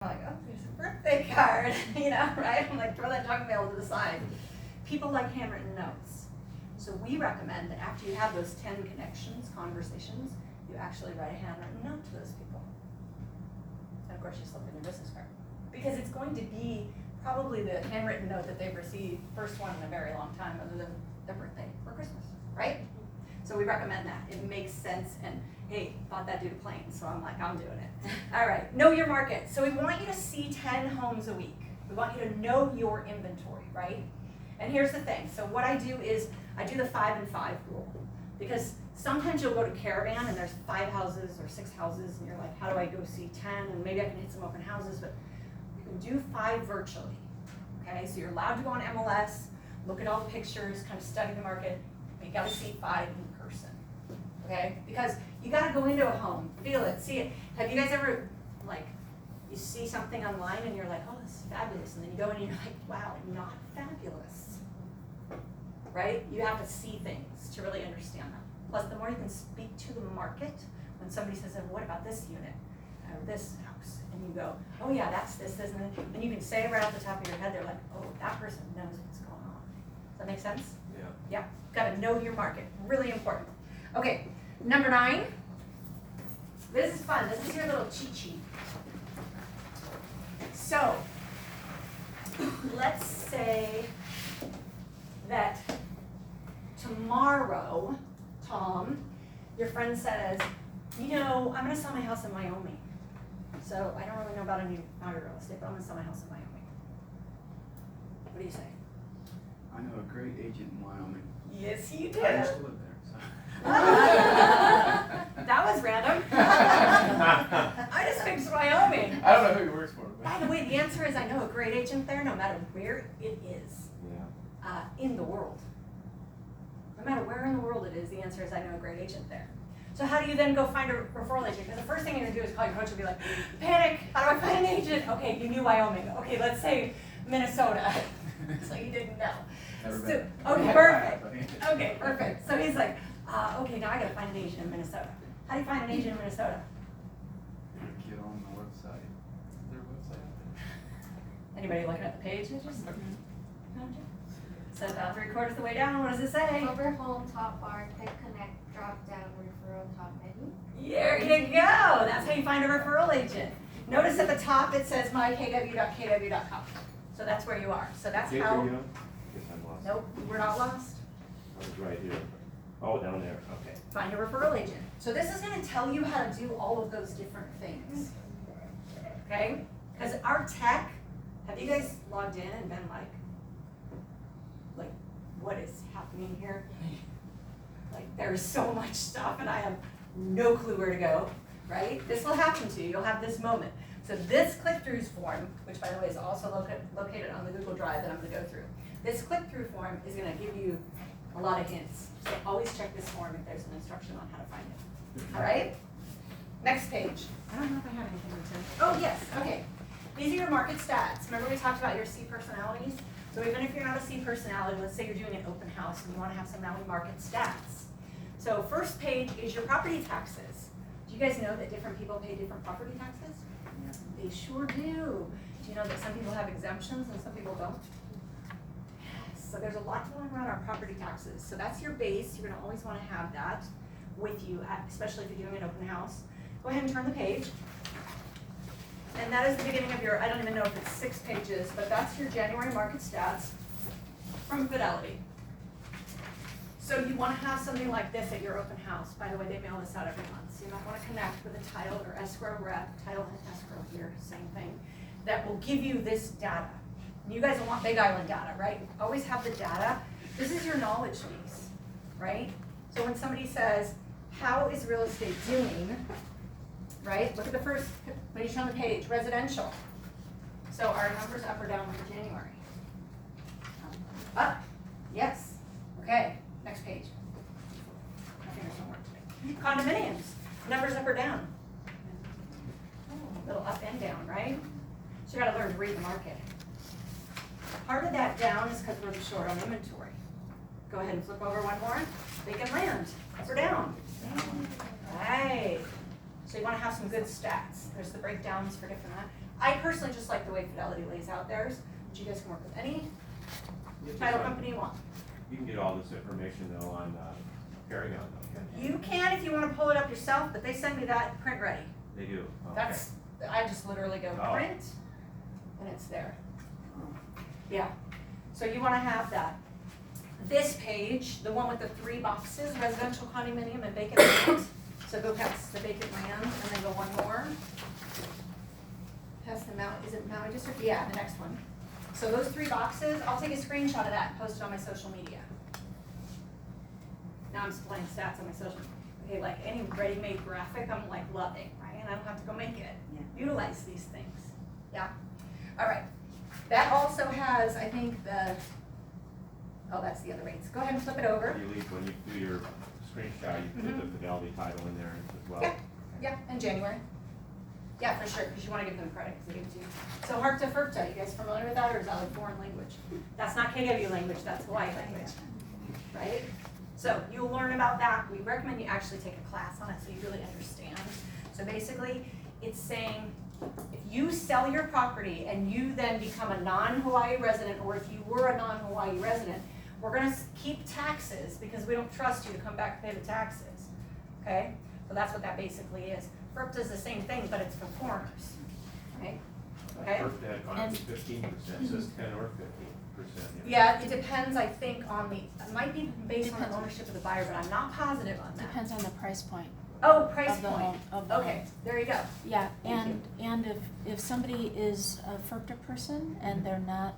I'm like, oh, there's a birthday card, you know, right? I'm like, throw that junk mail to the side. People like handwritten notes. So we recommend that after you have those 10 connections, conversations, you actually write a handwritten note to those people. And of course you slip in your business card. Because it's going to be probably the handwritten note that they've received, first one in a very long time, other than their birthday or Christmas, right? So we recommend that. It makes sense, and hey, bought that dude a plane, so I'm like, I'm doing it. All right, know your market. So we want you to see 10 homes a week. We want you to know your inventory, right? And here's the thing. So what I do is, I do the 5 and 5 rule. Because sometimes you'll go to Caravan and there's 5 houses or 6 houses, and you're like, how do I go see 10? And maybe I can hit some open houses, but you can do 5 virtually. Okay, so you're allowed to go on MLS, look at all the pictures, kind of study the market, but you gotta see 5 in person. Okay? Because you gotta go into a home, feel it, see it. Have you guys ever, like, you see something online and you're like, oh, this is fabulous, and then you go in and you're like, wow, not fabulous. Right? You have to see things to really understand them. Plus, the more you can speak to the market, when somebody says, oh, what about this unit, or this house, and you go, oh yeah, that's this, and you can say it right off the top of your head, they're like, oh, that person knows what's going on. Does that make sense? Yeah. Yeah, gotta know your market, really important. Okay, number 9. This is fun, this is your little cheat sheet. So, let's say that tomorrow, Tom, your friend says, you know, I'm gonna sell my house in Wyoming. So I don't really know about any real estate, but I'm gonna sell my house in Wyoming. What do you say? I know a great agent in Wyoming. Yes, you do. I used to live there, so. That was random. I just picked Wyoming. I don't know who he works for. But. By the way, the answer is I know a great agent there, no matter where it is in the world. No matter where in the world it is, the answer is I know a great agent there. So how do you then go find a referral agent? Because the first thing you're gonna do is call your coach and be like, panic, how do I find an agent? Okay, you knew Wyoming. Okay, let's say Minnesota. So you didn't know. So, okay, perfect. Okay, perfect. So he's like, okay, now I gotta find an agent in Minnesota. How do you find an agent in Minnesota? Get on the website. Is there a website out there? Anybody looking at the page? So about 3/4 of the way down, what does it say? Over home, top bar, click connect, drop down, referral, top menu. There you go. That's how you find a referral agent. Notice at the top it says mykw.kw.com. So that's where you are. So that's how. Guess I'm lost. Nope, we're not lost. I was right here. Oh, down there, okay. Find a referral agent. So this is going to tell you how to do all of those different things. Okay? Because our tech, have you guys logged in and been like, what is happening here? Like, there's so much stuff and I have no clue where to go, right? This will happen to you. You'll have this moment. So this click-throughs form, which by the way is also located on the Google Drive that I'm going to go through. This click-through form is going to give you a lot of hints. So always check this form if there's an instruction on how to find it. All right? Next page. I don't know if I have anything written. Oh, yes. Okay. These are your market stats. Remember we talked about your C personalities? So even if you're not a C personality, let's say you're doing an open house and you want to have some market stats. So first page is your property taxes. Do you guys know that different people pay different property taxes? Yeah. They sure do. Do you know that some people have exemptions and some people don't? Yes. So there's a lot going around our property taxes. So that's your base. You're going to always want to have that with you, especially if you're doing an open house. Go ahead and turn the page. And that is the beginning of your, I don't even know if it's 6 pages, but that's your January market stats from Fidelity. So you want to have something like this at your open house. By the way, they mail this out every month. So you might want to connect with a title or escrow rep, title and escrow here, same thing, that will give you this data. And you guys will want Big Island data, right? Always have the data. This is your knowledge base, right? So when somebody says, how is real estate doing? Right? Look at the first page on the page, residential. So our numbers up or down for January? Up, yes. Okay, next page. My fingers don't work today. Condominiums, numbers up or down? A little up and down, right? So you gotta learn to read the market. Part of that down is because we're short on inventory. Go ahead and flip over one more. Vacant land, up or down? Right. So you want to have some good stats. There's the breakdowns for different. I personally just like the way Fidelity lays out theirs, but you guys can work with any It's just title like- company you want. You can get all this information though on, Paragon though, can't You can if you wanna pull it up yourself, but they send me that print ready. They do, okay. That's, I just literally go Oh. print, and it's there. Yeah, so you wanna have that. This page, the one with the 3 boxes, residential condominium and vacant land. So go past the vacant land and then go one more. Past the Maui, is it Maui district? Yeah, the next one. So those 3 boxes, I'll take a screenshot of that and post it on my social media. Now I'm displaying stats on my social, okay, like any ready-made graphic, I'm like loving, right? And I don't have to go make it. Utilize these things, yeah? All right, that also has, I think, oh, that's the other rates. Go ahead and flip it over. When you do your screenshot, you put the Fidelity title in there as well. Yeah, yeah, in January. Yeah, for sure, because you want to give them credit, because they give it to you. So HARPTA, FERPTA, you guys familiar with that, or is that like foreign language? That's not KW language, that's Hawaii language, right? So you'll learn about that. We recommend you actually take a class on it so you really understand. So basically, it's saying, if you sell your property and you then become a non-Hawaii resident, or if you were a non-Hawaii resident, we're gonna keep taxes because we don't trust you to come back and pay the taxes, okay? So that's what that basically is. FERPTA is the same thing, but it's for foreigners, right? Okay. First had gone up to 15%, so it's 10 or 15%. Yeah, it depends, I think, on the, it might be based on the ownership of the buyer, but I'm not positive on that. Depends on the price point. Oh, price of the point. home, of the Okay, home. there you go. Yeah, Thank and if somebody is a FERPTA person and they're not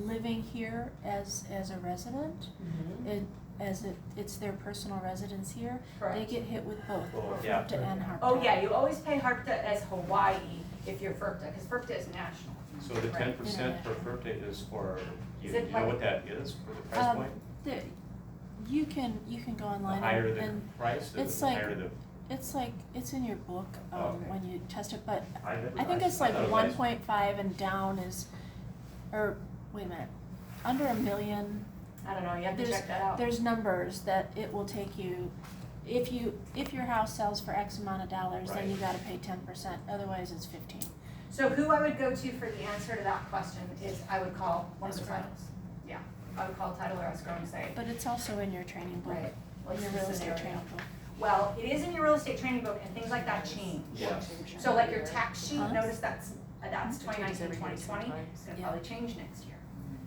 living here as a resident, it's their personal residence here, they Correct. get hit with both, Oh, yeah. FERPTA and HARPTA. Oh, yeah, you always pay HARPTA as Hawaii if you're FERPTA, because FERPTA is national. So the Right. 10% for FERPTA is for, Is you it know like- what that is for the price point? You can go The online higher the and price, the it's like- higher the, it's in your book, Okay. when you test it, but I I think it's like thought it was- 1.5 and down is, or, wait a minute, under $1 million, I don't know, you have to There's- check that out. there's numbers that it will take you, if your house sells for X amount of dollars, then Right. you gotta pay 10%, otherwise it's 15. So who I would go to for the answer to that question is I would call one of the Escrow. titles. Yeah, I would call title or escrow and say, But it's also in your training book, right, what's in your the real estate scenario? training book. Well, it is in your real estate training book and things like that change. Yeah. So like your tax sheet, Huh? notice that's 2019, 2020, it's gonna Yeah. probably change next year.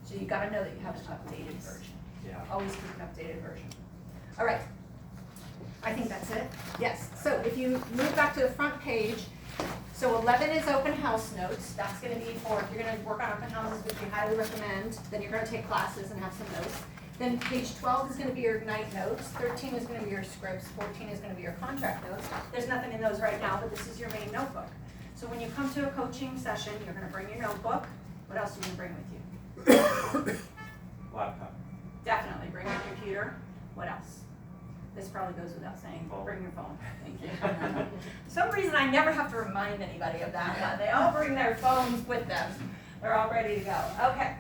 So you gotta know that you have an updated version. yeah. Always keep an updated version. All right, I think that's it. Yes, so if you move back to the front page, so 11 is open house notes. That's gonna be for, if you're gonna work on open houses, which we highly recommend, then you're gonna take classes and have some notes. Then page 12 is gonna be your Ignite notes, 13 is gonna be your scripts, 14 is gonna be your contract notes. There's nothing in those right now, but this is your main notebook. So when you come to a coaching session, you're gonna bring your notebook. What else are you gonna bring with you? Laptop. Definitely, bring your computer. What else? This probably goes without saying, Phone. bring your phone, thank you. For some reason, I never have to remind anybody of that, but they all bring their phones with them. They're all ready to go. Okay,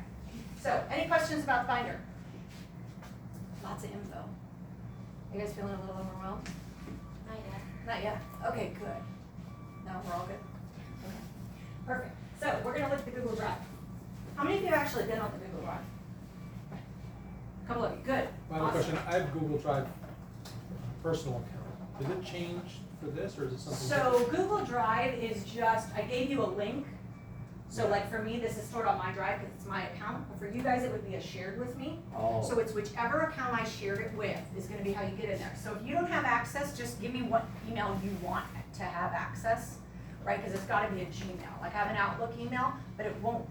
so any questions about the binder? Lots of info. You guys feeling a little overwhelmed? Not yet. Not yet? Okay, good. No, we're all good? Okay. Perfect. So we're gonna look at the Google Drive. How many of you have actually been on the Google Drive? A couple of you, good. I have a Awesome. question. I have Google Drive personal account. Did it change for this, or is it something So different? Google Drive is just, I gave you a link. So like for me, this is stored on my drive because it's my account, but for you guys, it would be a shared with me. Oh. So it's whichever account I shared it with is gonna be how you get in there. So if you don't have access, just give me what email you want to have access, right? Because it's gotta be a Gmail. Like I have an Outlook email, but it won't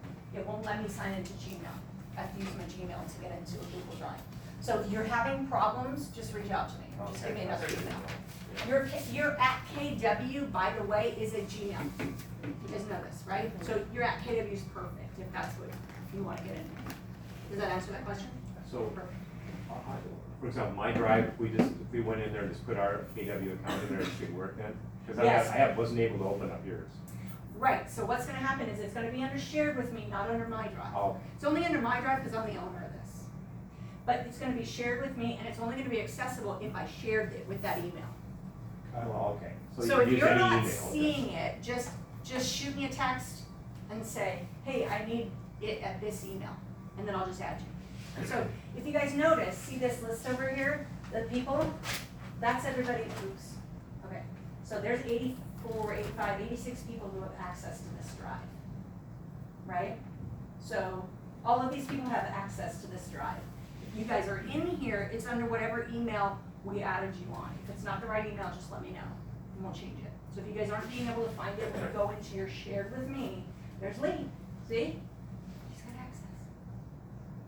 let me sign into Gmail. I have to use my Gmail to get into a Google Drive. So if you're having problems, just reach out to me. Just give me another email. Your at KW, by the way, is a Gmail. You guys know this, right? So your at KW is perfect if that's what you want to get in. Does that answer that question? So, Perfect. for example, my drive, if we went in there and just put our KW account in there, it should work then? Because Yes. wasn't able to open up yours. Right, so what's gonna happen is it's gonna be under shared with me, not under my drive. Oh, It's only under my drive because I'm the owner of this. But it's gonna be shared with me and it's only gonna be accessible if I shared it with that email. well, okay. So you can if use you're any not email, okay. seeing it, just shoot me a text and say, hey, I need it at this email, and then I'll just add you. And so if you guys notice, see this list over here, the people, that's everybody, oops, okay. So there's 84, 85, 86 people who have access to this drive, right? So all of these people have access to this drive. If you guys are in here, it's under whatever email we added you on. If it's not the right email, just let me know, and we'll change it. So if you guys aren't being able to find it, when you go into your shared with me, there's Lee, see? She's got access.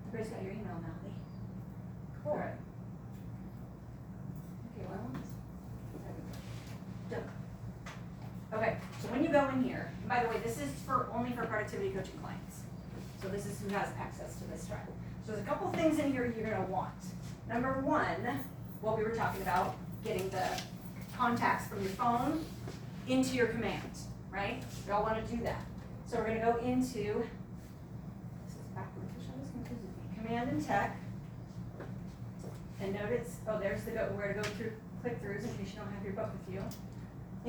Everybody's got your email now, Lee. Cool. All right. Okay, well, done. Okay, so when you go in here, and by the way, this is only for productivity coaching clients. So this is who has access to this drive. So there's a couple things in here you're gonna want. Number one, what we were talking about, getting the contacts from your phone into your commands, right? We all wanna do that. So we're gonna go into, this is backwards, this confuses me, command and tech. And notice, oh, there's the where to go through click-throughs in case you don't have your book with you.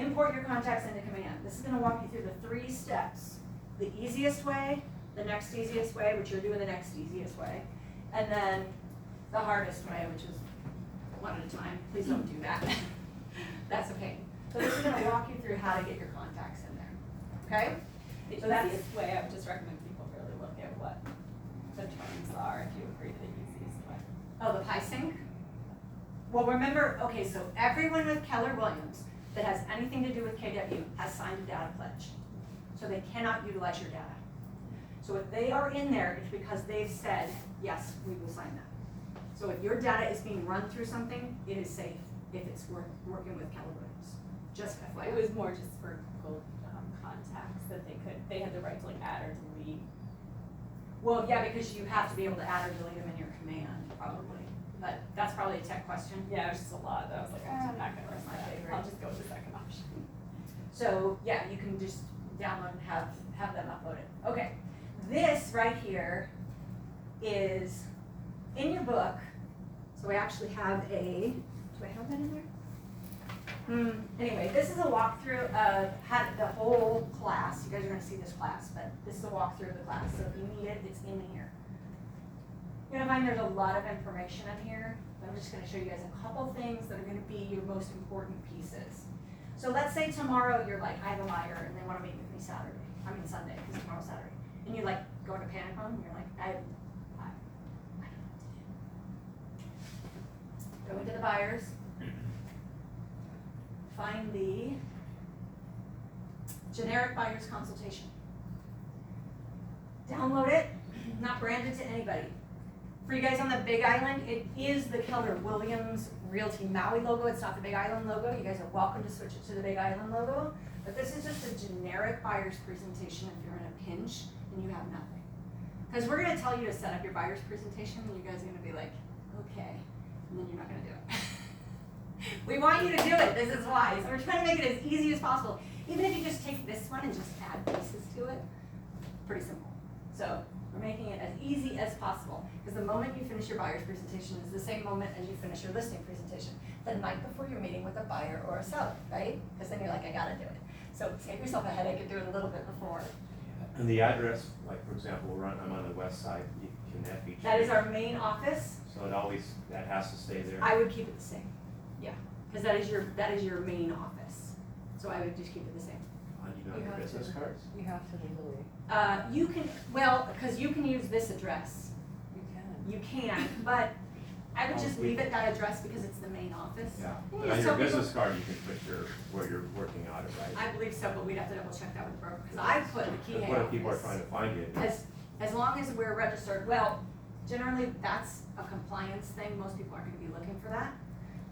Import your contacts into command. This is gonna walk you through the 3 steps. The easiest way, the next easiest way, which you're doing the next easiest way, and then the hardest way, which is one at a time. Please don't do that. That's a pain. So this is gonna walk you through how to get your contacts in there, okay? The So that's- easiest way, I would just recommend people really look at what the terms are, if you agree to the easiest way. Oh, the PySync? Well, remember, okay, so everyone with Keller Williams that has anything to do with KW has signed a data pledge. So they cannot utilize your data. So if they are in there, it's because they've said, yes, we will sign that. So if your data is being run through something, it is safe if it's working with Keller Williams. Just FYI. It was more just for Google contacts that they had the right to like add or delete. Well, yeah, because you have to be able to add or delete them in your command, probably. But that's probably a tech question. Yeah, it was just a lot that I was like, I'm not gonna risk my that. favorite. I'll just go with the second option. So yeah, you can just download and have them uploaded. Okay, this right here is in your book. So we actually have do I have that in there? Anyway, this is a walkthrough of the whole class. You guys are gonna see this class, but this is a walkthrough of the class. So if you need it, it's in here. You're gonna find there's a lot of information in here, but I'm just gonna show you guys a couple things that are gonna be your most important pieces. So let's say tomorrow you're like, I have a buyer and they wanna meet with me Sunday, because tomorrow's Saturday. And you're like, going to panic mode, and you're like, I don't know what to do. Go into the buyers. Find the generic buyer's consultation. Download it, not branded to anybody. For you guys on the Big Island, it is the Keller Williams Realty Maui logo. It's not the Big Island logo. You guys are welcome to switch it to the Big Island logo. But this is just a generic buyer's presentation if you're in a pinch and you have nothing. Because we're gonna tell you to set up your buyer's presentation and you guys are gonna be like, okay, and then you're not gonna do it. We want you to do it, this is why. So we're trying to make it as easy as possible. Even if you just take this one and just add pieces to it, pretty simple. So we're making it as easy as possible. Because the moment you finish your buyer's presentation is the same moment as you finish your listing presentation. The night before you're meeting with a buyer or a seller, right? Because then you're like, I gotta do it. So save yourself a headache and do it a little bit before. And the address, like for example, I'm on the west side, you can have each. That is our main office. So that has to stay there. I would keep it the same. Yeah, because that is your main office. So I would just keep it the same. You know, your business cards? You have to legally. You can, because you can use this address. You can. You can, but I would just leave it that address because it's the main office. Yeah, And but on just your tell people- business card, you can put where you're working out of, right? I believe so, but we'd have to double check that with the broker, because I put the key That's office. what people are trying to find you. As long as we're registered, well, generally, that's a compliance thing, most people aren't gonna be looking for that.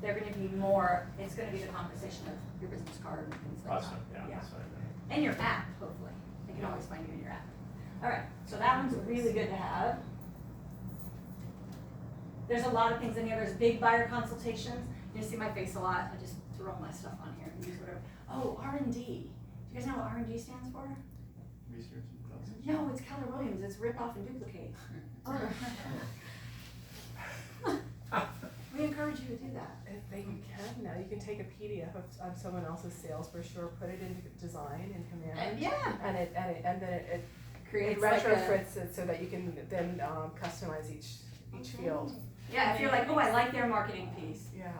They're gonna be more, it's gonna be the conversation of your business card and things like Awesome, that. yeah, that's fine. And your app, hopefully, they can always find you in your app. All right, so that one's really good to have. There's a lot of things in here, there's big buyer consultations, you see my face a lot, I just throw my stuff on here and use whatever. Oh, R&D, do you guys know what R&D stands for? Research and development. No, it's Keller Williams, it's rip off and duplicate. We encourage encourage you to do that. If they can now, you can take a PDF of someone else's sales brochure, put it into design and command. And yeah, And then it creates like a, retrofits it so that you can then customize each field. yeah, if you're like, oh, I like their marketing piece. Yeah.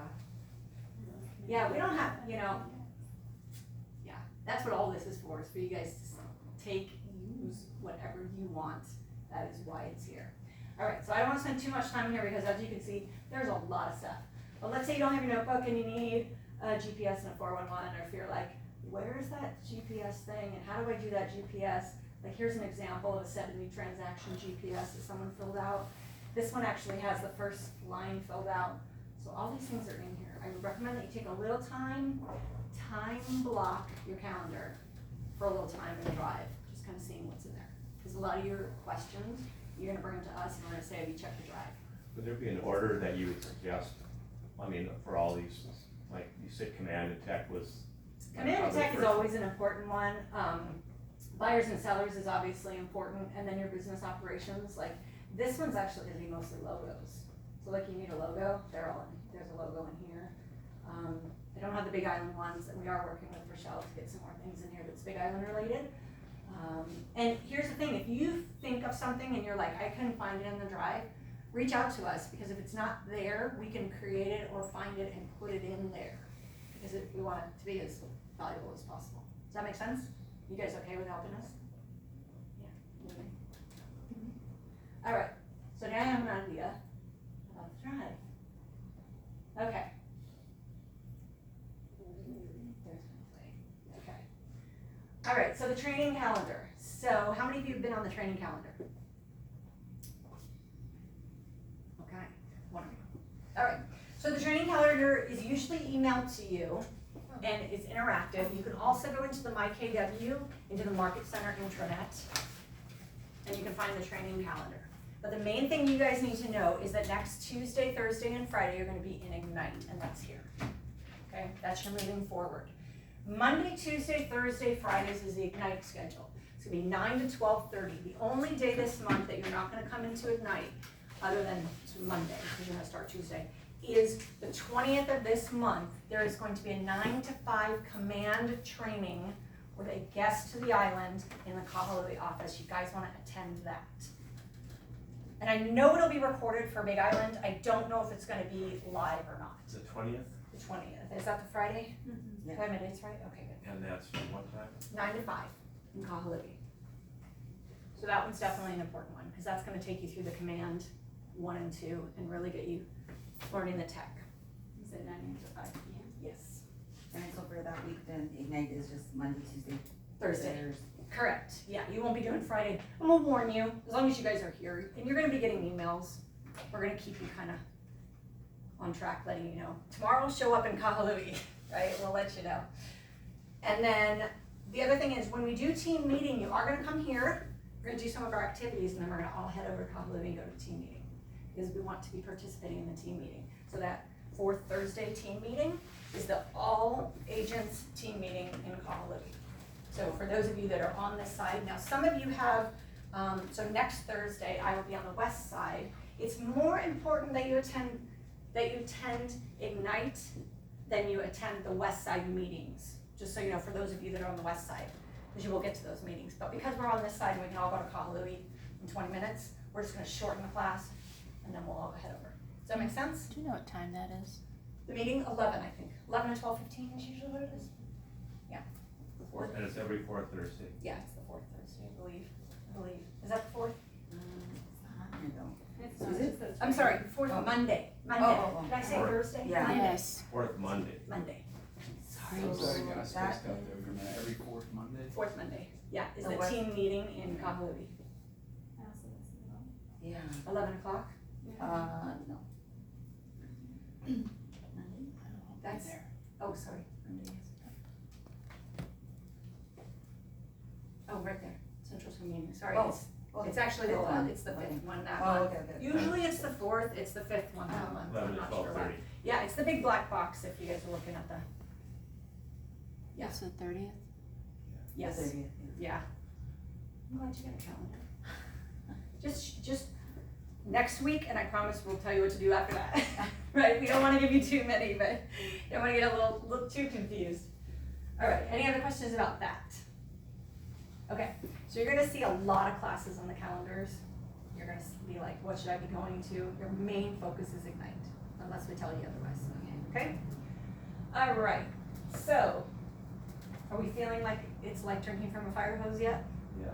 Yeah, we don't have, yeah, that's what all this is for you guys to take, use whatever you want. That is why it's here. All right, so I don't want to spend too much time here because as you can see, there's a lot of stuff. But let's say you don't have your notebook and you need a GPS and a 411, or if you're like, where's that GPS thing and how do I do that GPS? Like here's an example of a 70 transaction GPS that someone filled out. This one actually has the first line filled out. So all these things are in here. I would recommend that you take a little time block your calendar for a little time and drive, just kind of seeing what's in there. Because a lot of your questions, you're gonna bring them to us and we're gonna say, have you checked the drive? Would there be an order that you would suggest, I mean, for all these, like you said, command and tech was? Command and tech is always an important one. Buyers and sellers is obviously important, and then your business operations, like this one's actually gonna be mostly logos. So like you need a logo, there's a logo in here. I don't have the Big Island ones, and we are working with Rochelle to get some more things in here that's Big Island related. And here's the thing, if you think of something and you're like, I couldn't find it in the drive, reach out to us, because if it's not there, we can create it or find it and put it in there. Because we want it to be as valuable as possible. Does that make sense? You guys okay with helping us? Yeah. Okay. All right, so now I have an idea about the drive. Okay. There's my play. Okay. All right, so the training calendar. So how many of you have been on the training calendar? Okay, one of you. All right, so the training calendar is usually emailed to you and it's interactive. You can also go into the MyKW, into the Market Center intranet, and you can find the training calendar. But the main thing you guys need to know is that next Tuesday, Thursday, and Friday, you're gonna be in Ignite, and that's here. Okay, that's your moving forward. Monday, Tuesday, Thursday, Fridays is the Ignite schedule. It's gonna be 9 to 12:30. The only day this month that you're not gonna come into Ignite, other than Monday, because you're gonna start Tuesday, is the 20th of this month. There is going to be a 9 to 5 command training with a guest to the island in the Kahului office. You guys wanna attend that. And I know it'll be recorded for Big Island. I don't know if it's gonna be live or not. The 20th? The 20th, is that the Friday? Mm-hmm. Did I have my dates right? Okay, good. And that's from what time? 9 to 5 in Kahului. So that one's definitely an important one, because that's gonna take you through the command 1 and 2 and really get you learning the tech. You said 9 a.m. to 5 p.m. Yes. And so for that week, then Ignite is just Monday, Tuesday, Thursday. Correct, yeah, you won't be doing Friday, and we'll warn you, as long as you guys are here, and you're gonna be getting emails. We're gonna keep you kinda on track, letting you know. Tomorrow, show up in Kahului, right, we'll let you know. And then, the other thing is, when we do team meeting, you are gonna come here, we're gonna do some of our activities, and then we're gonna all head over to Kahului and go to team meeting. Because we want to be participating in the team meeting. So that fourth Thursday team meeting is the all agents team meeting in Kahului. So for those of you that are on this side, now some of you have, so next Thursday, I will be on the west side. It's more important that you attend Ignite than you attend the west side meetings. Just so you know, for those of you that are on the west side, because you will get to those meetings. But because we're on this side and we can all go to Kahului in 20 minutes, we're just gonna shorten the class and then we'll all head over. Does that make sense? Do you know what time that is? The meeting, 11, I think. 11 to 12:15 is usually what it is. And it's every fourth Thursday. Yeah, it's the fourth Thursday, I believe. Is that the fourth? It's Is not it? just that it's I'm sorry, fourth, Oh. Monday. Oh. Did I say Fourth. Thursday? Yeah. Monday. Yes. Fourth Monday. Monday. So So sorry, I got that spaced out there is- for a minute. Every fourth Monday? Fourth Monday, yeah, is The the what? team meeting in Kahului. I also listen to them. Yeah, 11 o'clock? no. I Monday? don't know. That's, oh, sorry. Monday, yes. Oh, right there, Central School Meeting, sorry, Oh. it's actually the, it's the Okay. fifth one that Oh, month. okay, okay. Usually it's the fourth, it's the fifth one that month, 11 I'm to not sure why. 12:30. Yeah, it's the big black box if you guys are looking at the, Yeah. It's the 30th? yes, 30th, yeah. yeah. I'm glad you got a calendar. Just next week, and I promise we'll tell you what to do after that. Right? We don't want to give you too many, but don't want to get a little too confused. All right, any other questions about that? Okay, so you're gonna see a lot of classes on the calendars. You're gonna be like, what should I be going to? Your main focus is Ignite, unless we tell you otherwise, okay? All right, so, are we feeling like it's like drinking from a fire hose yet? Yeah.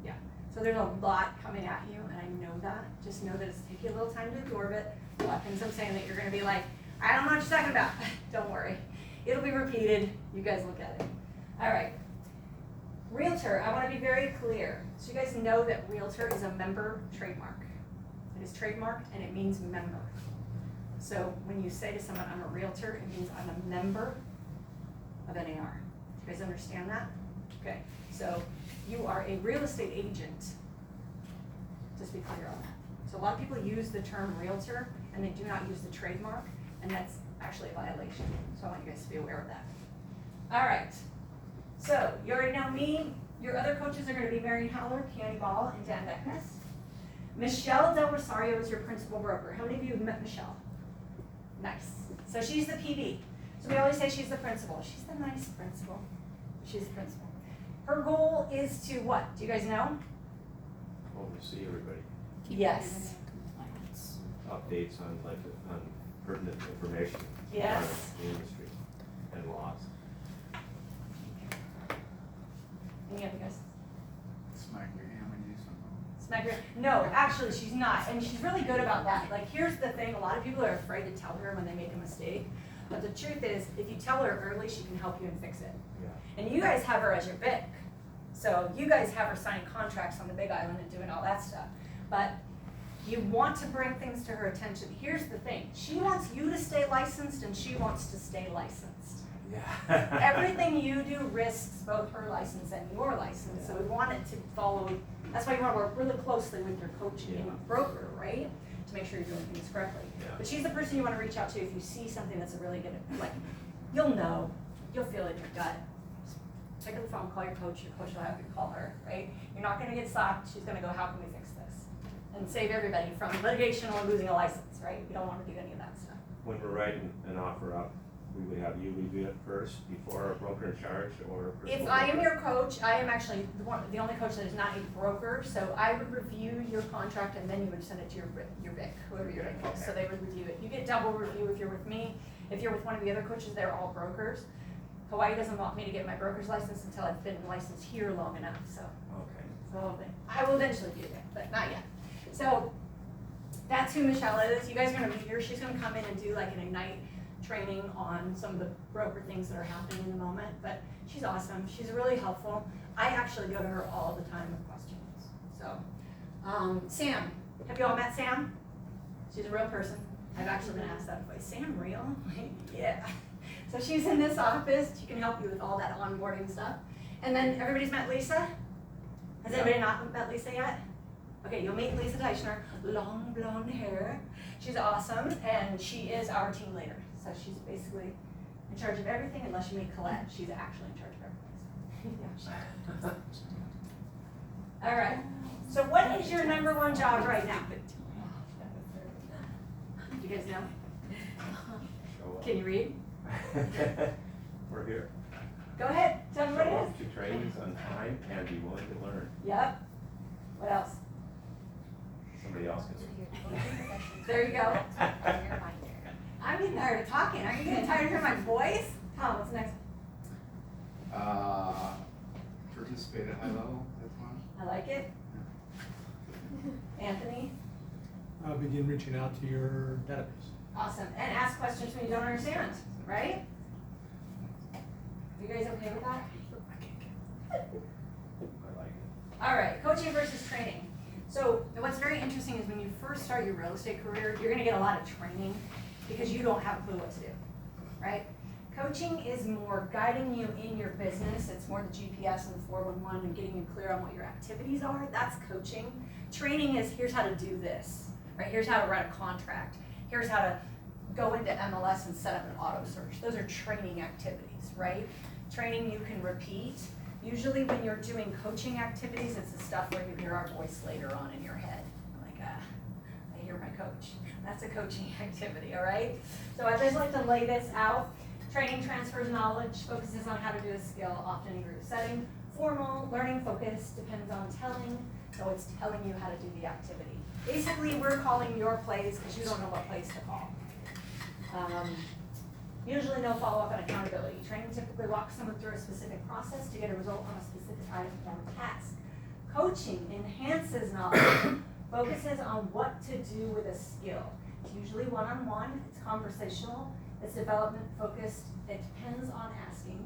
Yeah, so there's a lot coming at you, and I know that. Just know that it's taking a little time to absorb it. And so I'm saying that you're gonna be like, I don't know what you're talking about. Don't worry, it'll be repeated. You guys look at it. All right. Realtor, I want to be very clear. So you guys know that Realtor is a member trademark. It is trademarked and it means member. So when you say to someone, I'm a Realtor, it means I'm a member of NAR. Do you guys understand that? Okay, so you are a real estate agent. Just be clear on that. So a lot of people use the term Realtor and they do not use the trademark, and that's actually a violation. So I want you guys to be aware of that. All right. So, you already know me. Your other coaches are going to be Marion Haller, Keani Ball, and Dan Beckness. Michelle Del Rosario is your principal broker. How many of you have met Michelle? Nice. So she's the PB. So we always say she's the principal. She's the nice principal. She's the principal. Her goal is to what? Do you guys know? Oversee everybody, Keep Yes. everything in compliance. updates on pertinent information. Yes. regarding the industry and laws. Any other guys? Smack your hand when you do something. Smack her. No, actually, she's not, and she's really good about that. Like, here's the thing: a lot of people are afraid to tell her when they make a mistake. But the truth is, if you tell her early, she can help you and fix it. Yeah. And you guys have her as your BIC, so you guys have her signing contracts on the Big Island and doing all that stuff. But you want to bring things to her attention. Here's the thing: she wants you to stay licensed, and she wants to stay licensed. Yeah. Everything you do risks both her license and your license, so we want it to follow. That's why you want to work really closely with your coach and broker, right? To make sure you're doing things correctly. Yeah. But she's the person you want to reach out to if you see something that's a really good, like, you'll know, you'll feel it in your gut. Just pick up the phone, call your coach will have you call her, right? You're not gonna get stopped, she's gonna go, how can we fix this? And save everybody from litigation or losing a license, right? You don't wanna do any of that stuff. When we're writing an offer up, we would have you review it first before our broker in charge or? If I am your coach, I am actually the only coach that is not a broker, so I would review your contract and then you would send it to your BIC, whoever you're going to. So they would review it. You get double review if you're with me. If you're with one of the other coaches, they're all brokers. Hawaii doesn't want me to get my broker's license until I've been licensed here long enough, so. Okay. So I will eventually do that, but not yet. So that's who Michelle is. You guys are going to meet her. She's going to come in and do like an Ignite training on some of the broker things that are happening in the moment, but she's awesome. She's really helpful. I actually go to her all the time with questions. So, Sam, have you all met Sam? She's a real person. I've actually been asked that, is Sam real? Yeah. So she's in this office. She can help you with all that onboarding stuff. And then everybody's met Lisa? Has anybody not met Lisa yet? Okay, you'll meet Lisa Teichner, long blonde hair. She's awesome, and she is our team leader. So she's basically in charge of everything unless you meet Colette. She's actually in charge of everything. Yeah. All right. So what is your number one job right now? Do you guys know? Show up. Can you read? We're here. Go ahead. Tell me what Show it up to trainings on time and be willing to learn. is. Yep. What else? Somebody else can. There you go. I'm getting tired of talking. Are you getting tired of hearing my voice? Tom, what's next? Participate at high level, that's one. I like it. Anthony? Begin reaching out to your database. Awesome. And ask questions when you don't understand, right? You guys okay with that? I like it. All right, coaching versus training. So what's very interesting is when you first start your real estate career, you're gonna get a lot of training because you don't have a clue what to do, right? Coaching is more guiding you in your business. It's more the GPS and the 411 and getting you clear on what your activities are. That's coaching. Training is here's how to do this, right? Here's how to write a contract. Here's how to go into MLS and set up an auto search. Those are training activities, right? Training you can repeat. Usually when you're doing coaching activities, it's the stuff where you hear our voice later on in your head. Like, you're my coach. That's a coaching activity, all right? So I just like to lay this out. Training transfers knowledge, focuses on how to do a skill, often in group setting. Formal, learning focus, depends on telling, so it's telling you how to do the activity. Basically, we're calling your plays because you don't know what plays to call. Usually no follow-up and accountability. Training typically walks someone through a specific process to get a result on a specific item or task. Coaching enhances knowledge, focuses on what to do with a skill. It's usually one-on-one, it's conversational, it's development focused, it depends on asking.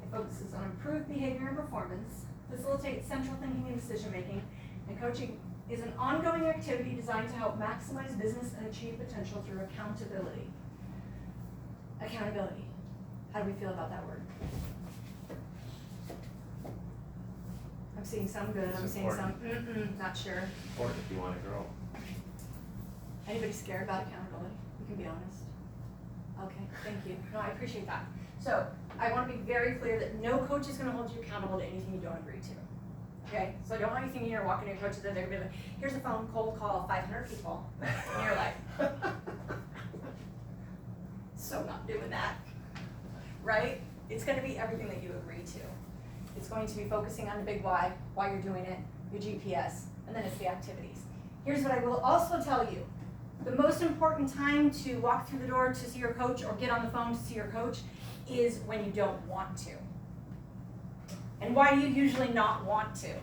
It focuses on improved behavior and performance, facilitates central thinking and decision making, and coaching is an ongoing activity designed to help maximize business and achieve potential through accountability. Accountability. How do we feel about that word? I'm seeing some good, I'm It's seeing some, important. not sure. Important if you wanna grow. Anybody scared about accountability? You can be honest. Okay, thank you. No, I appreciate that. So, I wanna be very clear that no coach is gonna hold you accountable to anything you don't agree to. Okay? So I don't want you thinking you're walking to your coach and they're gonna be like, here's a phone, cold call 500 people. And you're like, so not doing that. Right? It's gonna be everything that you agree to. It's going to be focusing on the big why you're doing it, your GPS, and then it's the activities. Here's what I will also tell you. The most important time to walk through the door to see your coach or get on the phone to see your coach is when you don't want to. And why do you usually not want to? You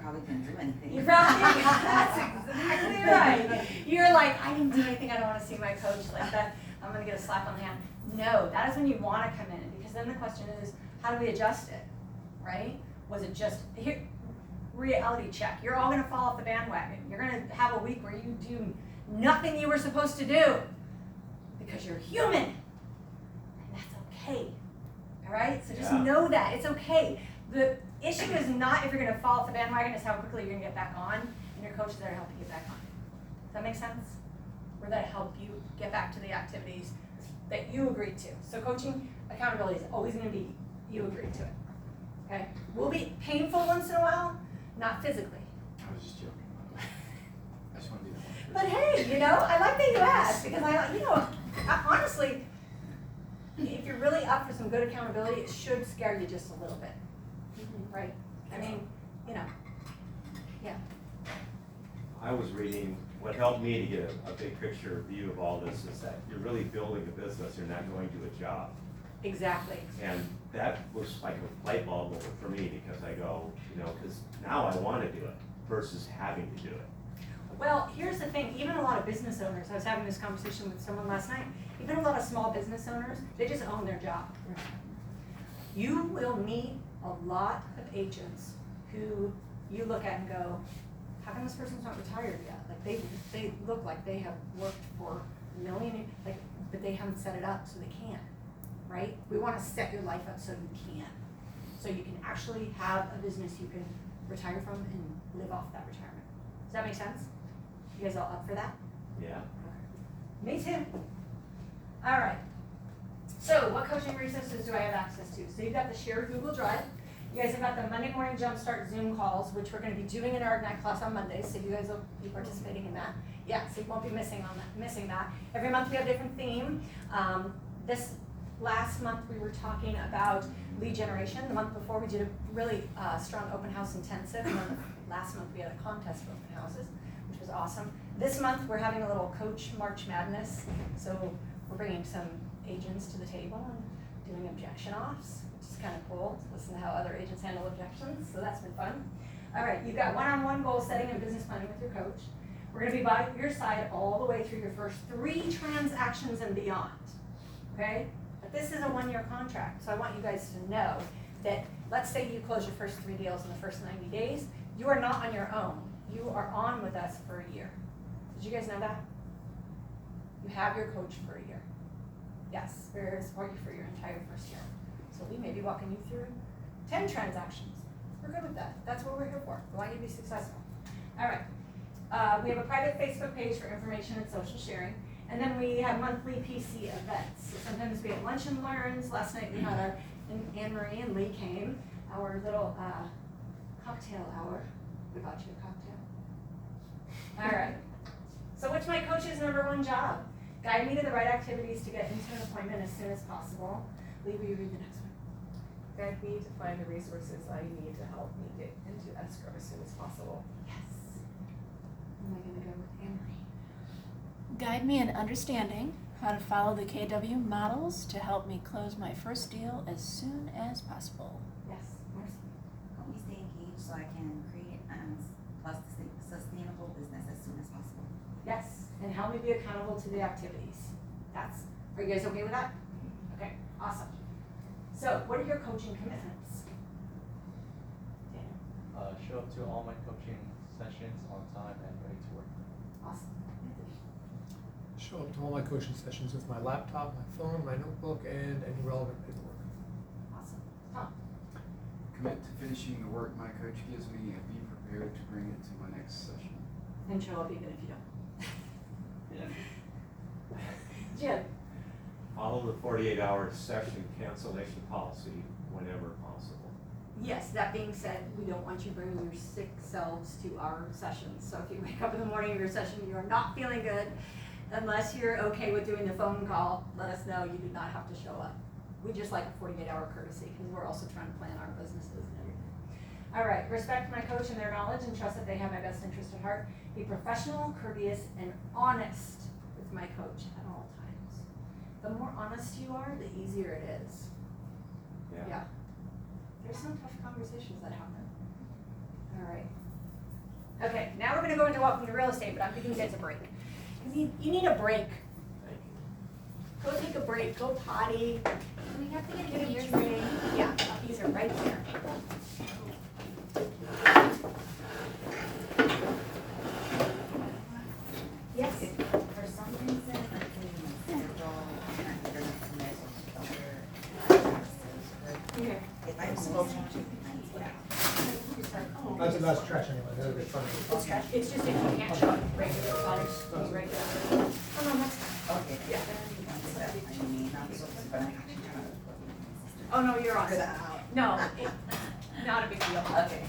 probably didn't do anything. You probably, that's exactly right. You're like, I didn't do anything, I don't want to see my coach like that. I'm gonna get a slap on the hand. No, that is when you want to come in, because then the question is, how do we adjust it, right? Was it just, here, reality check. You're all gonna fall off the bandwagon. You're gonna have a week where you do nothing you were supposed to do, because you're human, and that's okay, all right? So just know that, it's okay. The issue is not if you're gonna fall off the bandwagon, it's how quickly you're gonna get back on, and your coach is there to help you get back on. Does that make sense? We're there to help you get back to the activities that you agreed to. So coaching accountability is always gonna be, you agreed to it, okay? Will be painful once in a while, not physically. I was just joking. I just want to be the one. But hey, you know, I like that you asked, because honestly, if you're really up for some good accountability, it should scare you just a little bit, right? I mean, you know, yeah. I was reading, what helped me to get a big picture view of all this is that you're really building a business, you're not going to a job. Exactly. And that was like a light bulb moment for me, because I go, because now I want to do it versus having to do it. Well, here's the thing, even a lot of business owners, I was having this conversation with someone last night, even a lot of small business owners, they just own their job. You will meet a lot of agents who you look at and go, how come this person's not retired yet? Like they look like they have worked for a million, but they haven't set it up so they can't, right? We wanna set your life up so you can. So you can actually have a business you can retire from and live off that retirement. Does that make sense? You guys all up for that? Yeah. Me too. All right. So what coaching resources do I have access to? So you've got the shared Google Drive. You guys have got the Monday morning jumpstart Zoom calls, which we're going to be doing in our Ignite class on Mondays. So you guys will be participating in that. Yeah, so you won't be missing that. Every month we have a different theme. This last month we were talking about lead generation. The month before we did a really strong open house intensive. And then last month we had a contest for open houses, which was awesome. This month we're having a little coach March Madness. So we're bringing some agents to the table and doing objection offs, which is kind of cool to listen to how other agents handle objections. So that's been fun. All right, you've got one-on-one goal setting and business planning with your coach. We're going to be by your side all the way through your first 3 transactions and beyond. Okay? But this is a 1-year contract, so I want you guys to know that, let's say you close your first 3 deals in the first 90 days, you are not on your own. You are on with us for a year. Did you guys know that? You have your coach for a year. Yes, we're here to support you for your entire first year. So we may be walking you through 10 transactions. We're good with that. That's what we're here for. We want you to be successful. All right. We have a private Facebook page for information and social sharing. And then we have monthly PC events. So sometimes we have lunch and learns. Last night we had our, Anne-Marie and Lee came, our little cocktail hour. We bought you a cocktail. All right. So what's my coach's number one job? Guide me to the right activities to get into an appointment as soon as possible. Lee, will you read the next one? Guide me to find the resources I need to help me get into escrow as soon as possible. Yes. Am I gonna go with Amory? Guide me in understanding how to follow the KW models to help me close my first deal as soon as possible. Yes. Marcy? Help me stay engaged so I can create sustainable business as soon as possible. Yes. And help me be accountable to the activities. Are you guys okay with that? Okay, awesome. So what are your coaching commitments? Daniel? Show up to all my coaching sessions on time and ready to work. Awesome. Show up to all my coaching sessions with my laptop, my phone, my notebook, and any relevant paperwork. Awesome. Tom? Commit to finishing the work my coach gives me and be prepared to bring it to my next session. And show up even if you don't. Jim? Follow the 48-hour session cancellation policy whenever possible. Yes, that being said, we don't want you bringing your sick selves to our sessions. So if you wake up in the morning of your session and you're not feeling good, unless you're okay with doing the phone call, let us know. You do not have to show up. We just like a 48-hour courtesy because we're also trying to plan our businesses and everything. All right, respect my coach and their knowledge and trust that they have my best interest at heart. Be professional, courteous, and honest with my coach at all times. The more honest you are, the easier it is. Yeah. There's some tough conversations that happen. All right. Okay, now we're gonna go into welcome to real estate, but I'm giving you guys a break. You need a break. Thank you. Go take a break, go potty, Do we have to get get a a year's drink. Yeah, these are right there. Yes. For some reason, I'm thinking my schedule, I'm not gonna commit Here. if I'm supposed to. That's trash anyway, that'll be funny. It's trash. It's just if you can't show up regular potty, it's right there. Oh, no, that's, Okay. Yeah. I mean, I'm supposed to, but I'm actually trying to. oh, no, you're Figure awesome. that out. No, not a big deal. Okay.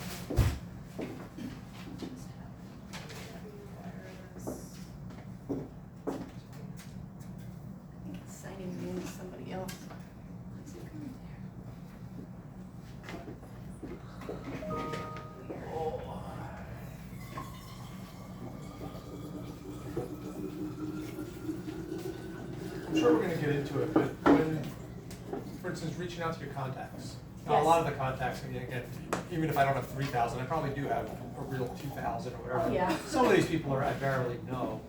I think it's signing me into somebody else. What's it coming I'm sure we're gonna get into it, but when, for instance, reaching out to your contacts. Now, Yes. a lot of the contacts, again, even if I don't have 3,000, I probably do have a real 2,000 or whatever. Oh, yeah. Some of these people I barely know.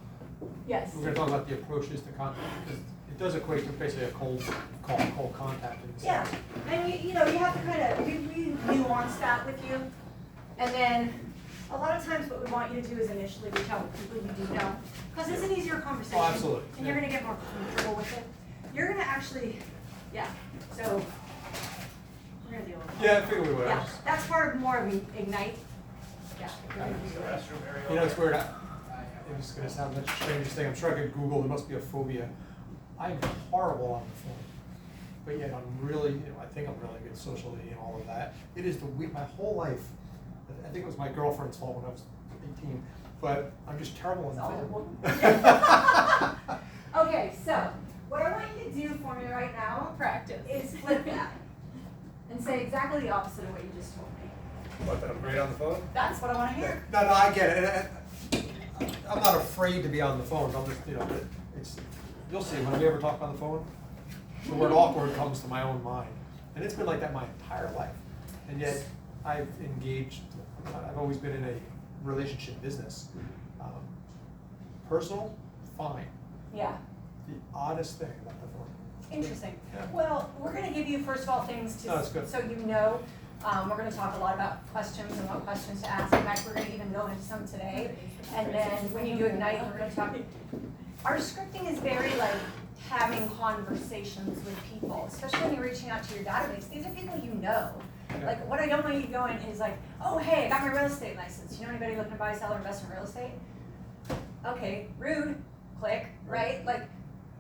Yes. We're gonna talk about the approaches to contact, because it does equate to basically a cold call, cold contact in a sense. Yeah, and you know, you have to kind of, we nuance that with you. And then, a lot of times what we want you to do is initially reach out with people you do know, because it's an easier conversation. Oh, absolutely, And you're yeah. gonna get more comfortable with it. You're gonna actually, yeah, so, we're gonna deal with it. Yeah, I figured we would. Yeah, that's part of more of Ignite. Yeah. You know, it's weird, it's just gonna sound like the strangest thing, I'm sure I could Google, there must be a phobia. I'm horrible on the phone, but yet I'm really, I think I'm really good socially and all of that. It is my whole life, I think it was my girlfriend's fault when I was 18, but I'm just terrible on the phone. Okay, so, what I want you to do for me right now Practice. is flip that. And say exactly the opposite of what you just told me. What, that I'm great on the phone? That's what I wanna hear. No, I get it, I'm not afraid to be on the phone, I'm just, it's, you'll see, when we ever talk on the phone, the word awkward comes to my own mind. And it's been like that my entire life. And yet, I've always been in a relationship business. Personal, fine. Yeah. The oddest thing about the phone. Interesting. Yeah. Well, we're gonna give you, first of all, things No, that's good. so you know. We're gonna talk a lot about questions and what questions to ask. In fact, we're gonna even go into some today. And then when you do Ignite, we're gonna talk. Our scripting is very like having conversations with people, especially when you're reaching out to your database. These are people you know. Yeah. Like, what I don't want you to go in is like, oh, hey, I got my real estate license. You know anybody looking to buy, sell, or invest in real estate? Okay, rude, click, right? Like,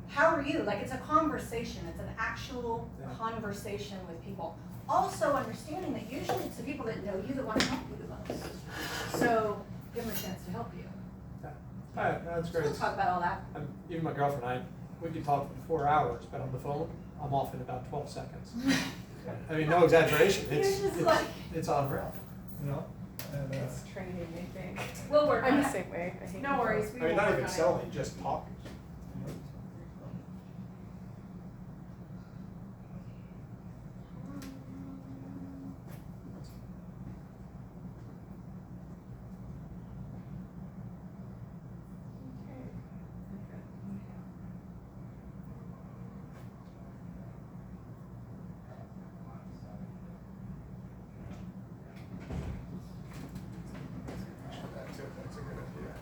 how are you? Like, it's a conversation. It's an actual conversation with people. Also understanding that usually it's the people that know you that want to help you the most. So give them a chance to help you. Alright, that's great. We'll talk about all that. Even my girlfriend, we could talk for 4 hours, but on the phone, I'm off in about 12 seconds. I mean, no exaggeration, You're just like- it's unreal, you know? And, It's training, I think. We'll work on I'm the it. same way. I hate No people. worries. We I mean, won't not work even on it. selling, just talking. That's a good idea.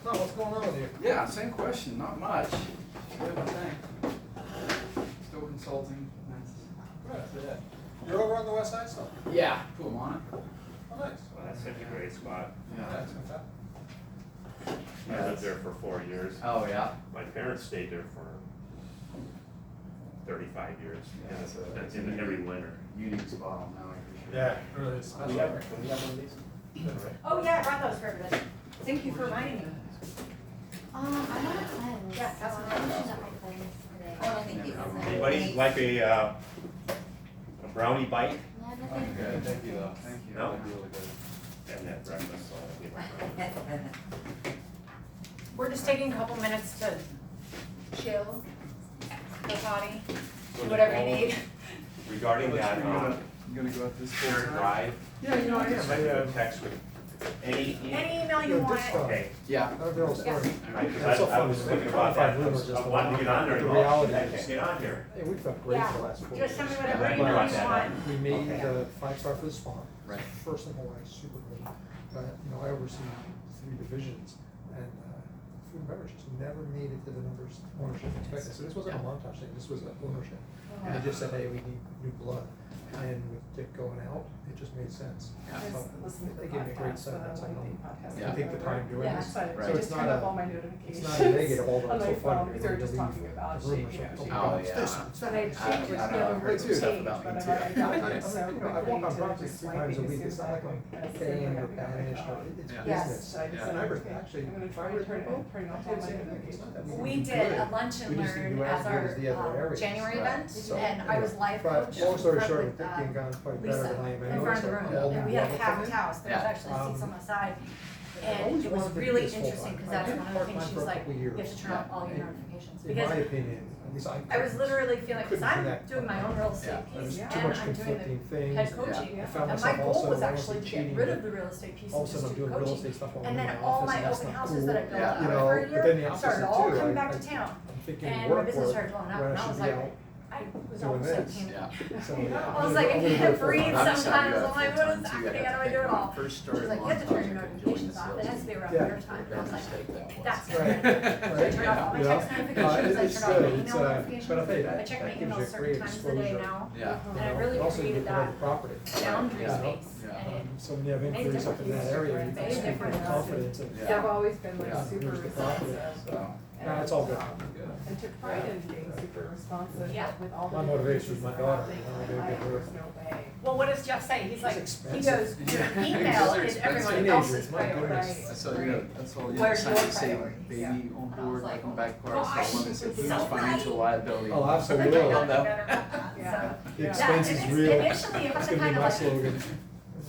So, what's going on with you? Yeah, same question, not much. What do you think? Still consulting. Right. You're over on the west side still? Yeah, put them on Oh, nice. Well, that's such a great spot. it. Yeah, Yeah. that's fantastic. I lived there for 4 years. Oh, yeah. My parents stayed there for 35 years. Yeah, And so that's in every winter. Unique spot on Maui for sure. Yeah, it really is. Can we have one of these? Oh, yeah, I brought those for everybody. Thank you for reminding me. I want a cleanse. Yeah, that's what I I'm should have my cleanse today. Oh, thank you. Anybody like a brownie bite? No, no, Oh, thank good, you. thank you though, thank you, No? that'd be really good. And that breakfast, so I'll give it a brownie. We're just taking a couple minutes to chill, go potty, So do whatever you Nicole, need. Regarding that, You gonna go at this full shared time? drive, Yeah, you know, I am. send you a text with any. Any email you Yeah, want. this stuff. Okay. Yeah. Another girl story. Right, 'cause That's so I was funny. thinking about that, I Rumors just wanted to get on there, the and all, reality I is- just get on here. Hey, we felt great for the last 4 years. Just send me whatever Yeah, email I you brought want. We made Okay. the 5-star for the spawn. Right. First in Hawaii, super cool. But, you know, I oversee 3 divisions and food and beverages never made it to the numbers ownership expected. So this wasn't a montage thing, this was an ownership. And they just said, hey, we need new blood. And with Dick going out, it just made sense. Yeah. So they gave me a great sentence. I know. Yeah. I take the time doing Yeah, this. but Right. I So just it's turned not up a- all my It's notifications. not a negative, although on it's my so funny. phone, because they were just talking about the rumors shaking, of, shaking. Oh, it's yeah. this, it's But that. I changed it, I you know, know, I've heard it's some stuff changed, about but me I've too. already gotten I it so walk quickly on to property just 3 swipe times a it week, as it's soon not as like I I'm can. paying So or managed, or it's Yeah. Yes. business. So I just Yeah. And I was okay, actually, I'm gonna if try I and were turn people, turning off I'd all my say, notifications. it's not that We need did good. a lunch and We just need learn to as as good our as the other areas. January Right. event, So, and I was live but coach long story for- short, with, Dick being gone quite Lisa better than I am. in front of the room, and we had a packed house, there was Yeah. actually seats on the side. I've And always it was wanted to do really this full interesting, time. because I that's did one of the things part-time she's for a like, couple you years. have to turn off all your And notifications. In Because my opinion, at least I was literally feeling, because couldn't I'm connect. doing my own real estate Yeah. There's piece, too and much I'm doing conflicting the things. head coaching. I found And my myself goal also was wanting actually to get cheating, rid but of the real estate piece all and of a sudden just I'm do doing real coaching. estate stuff while I'm And in then my all office, my and that's open not houses cool. that I built Yeah. out You for know, a but year then the opposite started all too. coming back I- to town. I'm thinking And my work, business work, started blowing up, when and I I was should be like, out I was doing almost like this. panicking. Yeah. So, I was like, I I'm gonna can't go breathe full-time. I'm sorry, sometimes. you I'm like, got what is full-time, too. happening? I How do I had do to it pick all? when I first She's started like, you have to turn your montage, I could join notifications the off. It sales has to be around Yeah. dinner time. And I was like, mistake that was. that's Right. good. So I turned off all my You know? text notifications. I It's turned off my good. email notifications. But I'll tell you that, I check my that gives emails you certain great times of the day exposure. now. Yeah. And I really Also, you created can have that the property. boundary Yeah. space. Yeah. And So when you have Made a inquiries up in that difference. area, you Made can a speak with difference. confidence and. Yeah. I've always been like Yeah. super Here's the property. responsive. So, No, it's all good. And took pride in being super responsive Yeah. with all the. My different motivation pieces was my that are daughter. happening. I wanted to I'm get like, her- there's no way. well, what does Jeff say? He's like, he expensive. goes, your Yeah. email They're is expensive. everyone Teenagers, else's my priority. goodness. that's all, that's all, Where's sign your to say priorities? baby Yeah. on And I board, was like like, on back car, gosh, so one is a huge so financial liability. Oh, absolutely. I gotta Love be that. better about that. Yeah. So, The Yeah. expense Yeah, is and real. initially you have It's to gonna kind be of my like slogan.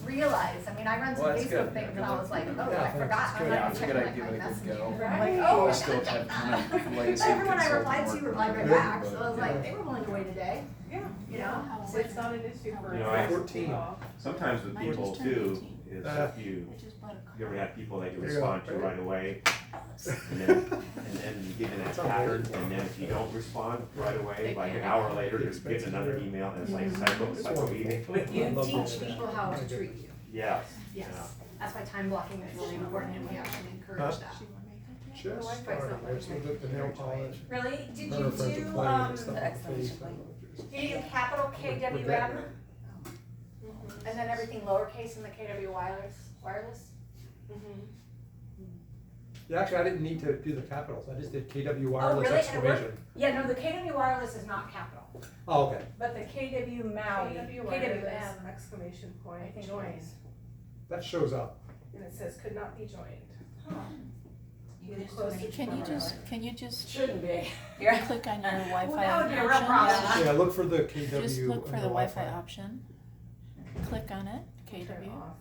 realize, I mean, I run some Well, that's Facebook good. things and I was like, oh, Yeah, I forgot, that's I'm good. not Yeah, I even figured checking I'd give like it my a good messages. go. I'm Right. like, oh. I still have kind of legacy But everyone I consulting replied to work replied going right on, back, so I was but- like, they were willing to wait a day, Yeah. you know? So it's not an issue for. You know, I- 14. Sometimes with Mine just people turned too, 18. is Uh, if you, I just bought a car. you ever have people that you There you go. respond to right away, and then you get in that It's pattern, unbelievable. and then if you don't respond right away, They like an panic. hour later, The you're getting expensive another year. email, and it's like It's psycho wonderful. email. But you I love teach doing that. people how to treat you. Yes. Yes, Yeah. that's why time blocking is really important and we actually encourage Huh? that. Just Wi-Fi's started, not we're still doing the nail polish. Really? Did Her you friends are do, playing and stuff on did face. you do capital We're getting KWM there. and then everything lowercase in the KW wireless? Yeah, actually, I didn't need to do the capitals, I just did KW Oh, wireless really? And it worked? exclamation. Yeah, no, the KW wireless is not capital, Oh, okay, but the KW Maui, KW KWM, wireless, exclamation I point, think it join. is. that shows up. and it says could not be joined. There's too Close many to Can you just Shouldn't be. click on your Wi-Fi Well, that would be a real option? problem. Yeah, look for the KW Just look for and the Wi-Fi option, click on it, Turn it KW. off.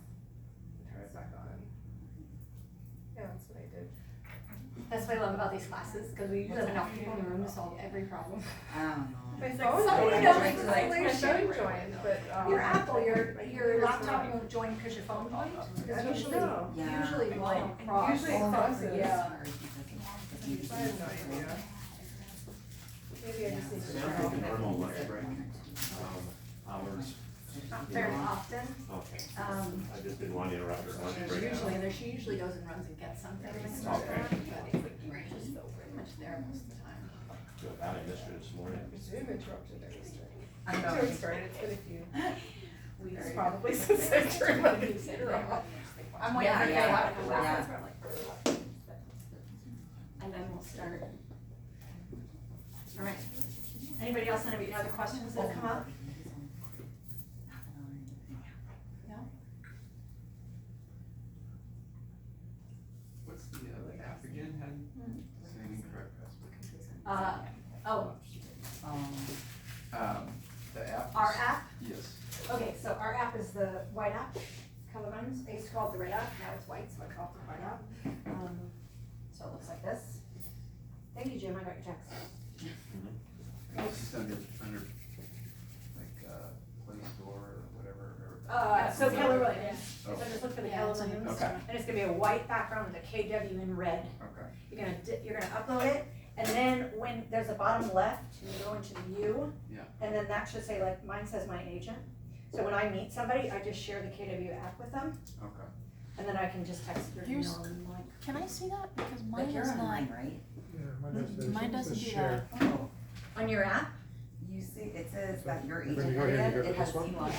Turn it back on. Yeah, that's what I did. That's what I love about these classes, because we usually have enough people in the room to solve every problem. I don't know. My It's phone like somebody joined, knows my the phone solution. joined, but, Your Apple, your laptop won't join because your phone joined? I Because don't usually, know. Yeah. usually Well, like cross. usually it crosses. Yeah. Sorry, because I have no idea. Maybe I just need to So turn I think off the my. normal lunch break, hours, Not very often. okay. Um, I just didn't want to interrupt your lunch break. Usually, and she usually goes and runs and gets something. Okay. But it's just so pretty much there most of the time. Feel bad I missed you this morning. Zoom interrupted everything. I know. Zoom started, it's been a few weeks probably since I turned my computer off. I'm waiting for it to go Yeah, out. yeah. And then we'll start. All right. Anybody else have any other questions that come up? No? What's the app again? Saying incorrect password. Oh, The app. our app? Yes. Okay, so our app is the white app, color runs. I used to call it the red app, now it's white, so I call it the white app. So it looks like this. Thank you, Jim, I got your text. It's just under like Play Store or whatever. Or, So Keller Williams. Oh. So just look for the Yeah, Keller it's in- Williams. Okay. And it's gonna be a white background with a KW in red. Okay. You're gonna upload it, and then when there's a bottom left, you go into the view. Yeah. And then that should say, like, mine says my agent. So when I meet somebody, I just share the KW app with them, Okay. and then I can just text or email Here's- them like. Can I see that? Because mine Like you're is online, not, right? Yeah, mine doesn't do share. that. Oh, On your app? you see, it says that your When you agent go here, area, you go to it has this one? C1.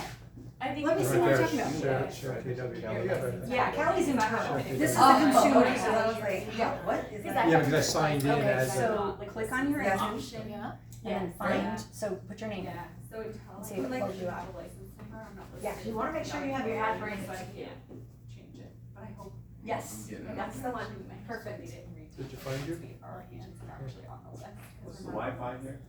I think. Let me Right see what I'm there, talking about. Share, share KW. Yeah, right there. Yeah, Kelly's internal. Sure. This is Oh, the consumer. okay, so I was like, yeah, what is that? Yeah, because I signed in Okay, as a. so click on your Yeah. agent, Yeah, and then find, so put your name in. Yeah, so it tells See me what like pulls you out. the license number, I'm not. Yeah, 'cause you wanna make sure you have your ad right, rated. so I can't change it, but I hope. Yes, I'm getting it. that's the one. Perfect. Perfect. Did you find you? Our hands are actually on the list. What's the Wi-Fi there?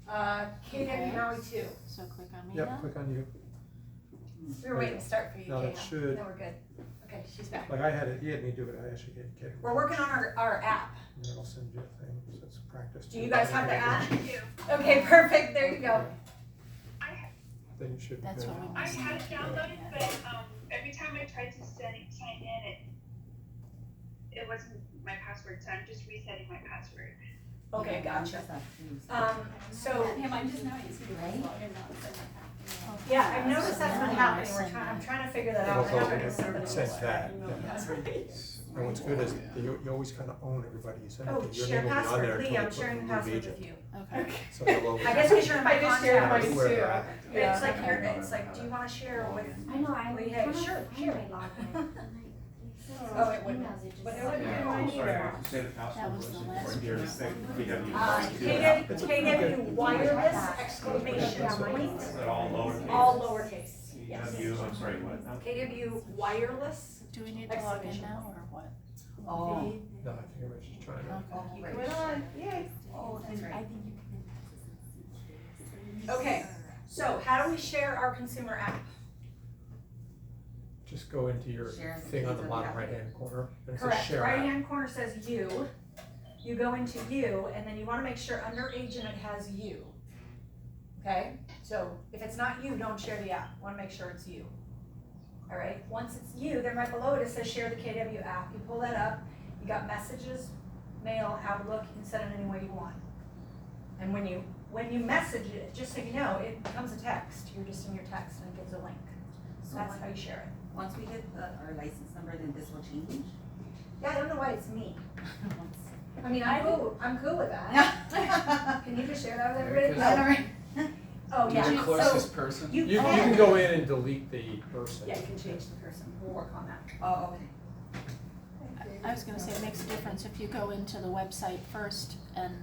KW Maui 2. so click on me Yep, now. click on you. We were waiting to start for you, No, that Kayla. should- No, we're good. Okay, she's back. Like I had it, he had me do it, I actually get it. We're working on our app. And then I'll send you a thing, so it's practice. Do you guys have the app? Okay, perfect, there you go. Then you should be That's good. what we I missed. had it downloaded, but every time I tried to sign in, it wasn't my password, so I'm just resetting my password. Okay, gotcha. Stuff too, so- So, Yeah, mine just now used to be Right? log in now, so like that. yeah, I've noticed that's been Yeah, happening, send I'm that. trying to figure that It'll out. go- I haven't sent it says that, yeah. That's right. And what's good is you always kind of own everybody, you send it Oh, to your share name will be on there password, until Lee, they I'm put sharing the remove password agent. with you. Okay. So they'll always. I guess we share my I just shared contacts. mine Where too. they're at. It's like you're, it's like, do you wanna share with, I know, I Lee, was hey, trying to sure, find sure. my login. Oh, it wouldn't. Emails, it just But it said- wouldn't. Yeah, Mine oh, sorry. either. Say the password. That was the last Or your one. thing, KW. KW wireless exclamation That's what- point, Is it all lowercase? all lowercase, yes. KW, I'm sorry, what now? KW wireless, Do we need to log in Exclamation now point. or what? Oh, No, I think everybody's just trying to. Okay. right. Went on, yay. Oh, that's right. okay, so how do we share our consumer app? Just go into your Share the thing on the page bottom of the right hand corner, and it says Correct, share right app. hand corner says you, you go into you, and then you wanna make sure under agent it has you. Okay, so if it's not you, don't share the app, wanna make sure it's you. Alright, once it's you, then right below it, it says share the KW app, you pull that up, you got messages, mail, Outlook, you can send it any way you want. And when you message it, just so you know, it becomes a text, you're just in your text and it gives a link, So that's when- how you share it. once we get our license number, then this will change? Yeah, I don't know why it's me, Once- I mean, I'm cool with that. Can you just share that with everybody? Because- All right. Oh, yeah, The so, closest person. you You can. can go in and delete the person. Yeah, you can change the person, we'll work on that. Oh, okay. I was gonna say it makes a difference if you go into the website first and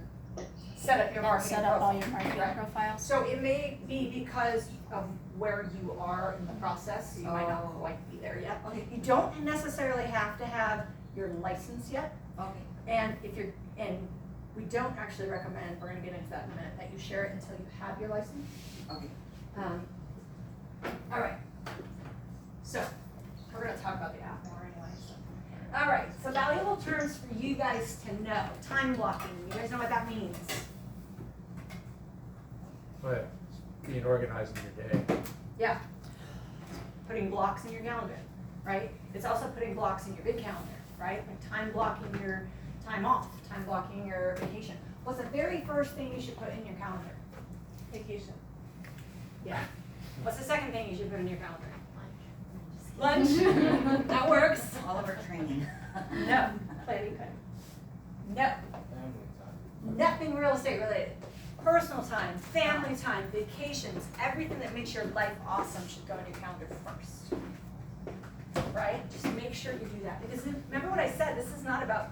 set up your And marketing set up all profile. your marketing Right. profiles. So it may be because of where you are in the process, you might not Oh. quite be there yet. Okay. You don't necessarily have to have your license yet, Okay. and we don't actually recommend, we're gonna get into that in a minute, that you share it until you have your license. Okay. All right. So, we're gonna talk about the app more anyway, so. All right, so valuable terms for you guys to know. Time blocking, you guys know what that means? But being organized in your day. Yeah. Putting blocks in your calendar, right? It's also putting blocks in your big calendar, right? Like time blocking your time off, time blocking your vacation. What's the very first thing you should put in your calendar? Vacation. Yeah. What's the second thing you should put in your calendar? Lunch. That works. All of our training. No. Planning time. No. Nothing real estate related. Personal time, family time, vacations, everything that makes your life awesome should go in your calendar first. Right? Just make sure you do that. Because remember what I said, this is not about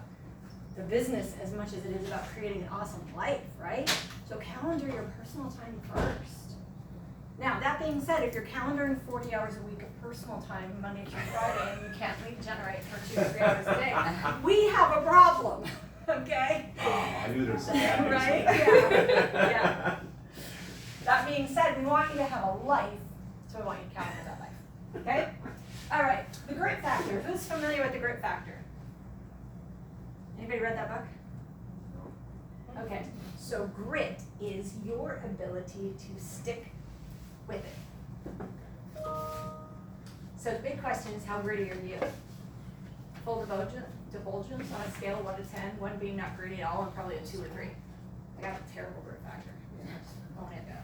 the business as much as it is about creating an awesome life, right? So calendar your personal time first. Now, that being said, if you're calendaring 40 hours a week of personal time, Monday through Friday, and you can't lead generate for 2 or 3 hours a day, we have a problem, okay? Oh, I knew there was some bad news in Right? there. Yeah. That being said, we want you to have a life, so we want you to calendar that life, okay? All right, the grit factor. Who's familiar with the grit factor? Anybody read that book? Okay, so grit is your ability to stick with it. So the big question is, how gritty are you? Full divulgence on a scale of 1 to 10, 1 being not gritty at all, and probably a 2 or 3. I got a terrible grit factor. I just won't admit